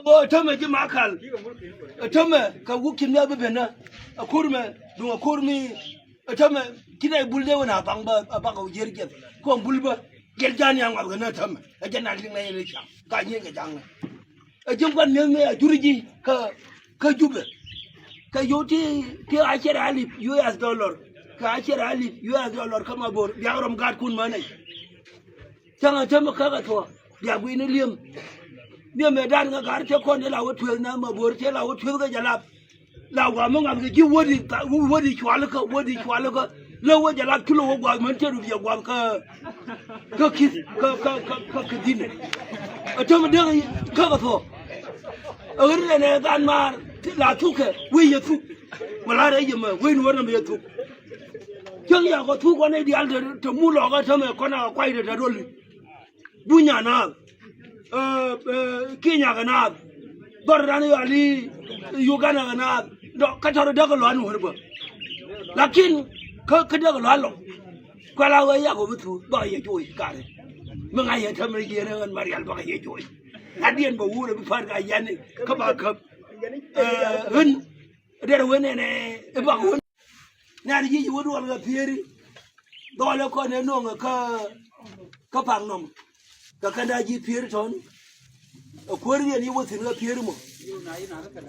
Go tome ji makal. Tome ka wukin ya bebe na. Akurme dunga kurmi. Tome kina bulde wana bangba abaka ujerje. Ko bulba geljani yang abgana tome. Ajana linga yele cham. Ka nyenge jang. Ajumkan nyenge juriji ka jube. Ka yoti ke achera alif US dollar. Ka achera alif US dollar kama bor. Biagram gad kun manai. Changa tome ka to. Biagu ini liam. Dia medan nga gar che kon la wo thuel na ma bor che la wo thuel ga jalap la wa mo ngam ji wodi chwal ka la wo jalap kilo wo gwa man te ru ya gwa ka kis ka din atom de ka tho agar ne dan mar la thuke wi ya thu mala re je ma wi no na me thu kyang ya ko thu ko ne di al de mu lo ga thame ko na kwai de dol bunya na Kenya ganab Bordani ali Uganda ganab kacharo daga lo anu herba lakin ka daga lo alo kwala wa ya ko butu ba ye joy kare menga ye tamri ye ngan marial ba ye joy adien ba wure bi far ga yane ka ba ka hun der wene ne ba hun na ji wodu wal ga pieri dole ko ne no ka pang nom ka kanda ji pier ton akwari ni wo tin ga pier mo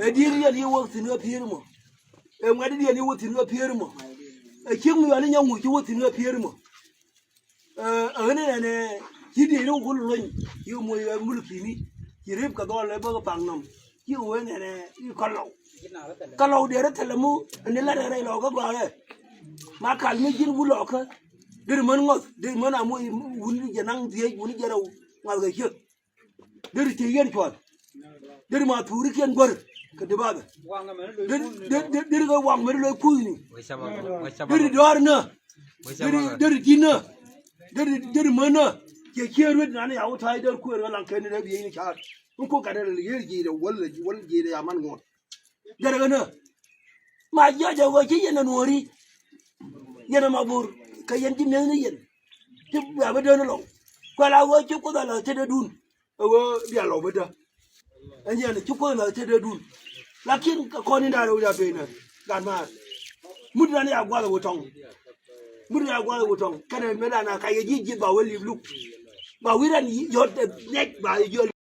e diri ni wo tin ga pier mo e ngadi ni wo tin ga pier mo e king yo ni nyangu ji wo tin ga pier mo ne ji di ro gul lo yu mo ya mulki ni ji rep ka dole ba pang nom ji wo ne ka lo de ra telamu ne la re lo ga ba re ma kal mi jin bu lo ka dir man ngos dir man amu wuni janang die wuni jaraw ngal ga yek dir te yen twal dir ma turi ken gor ka de baga dir ga wang mer lo kuini dir dor na dir dina dir mana ke kero na ne yawo tai dar ku ran kan ne biye ni cha ko ka da yer ji da wal ji da yaman ngon dar ga na ma ja ja wa ke yana nori yana mabur ka yanti mel yen ti ba ba don lo ko la wo ci ko da la te da dun wo dia lo bada anya ne ci ko la te da dun lakin ko ni da ro da be na gan ma mudda ne agwa wo tong mudda agwa wo tong kana me da na ka ji ba wali lu ba wiran yo nek ba yo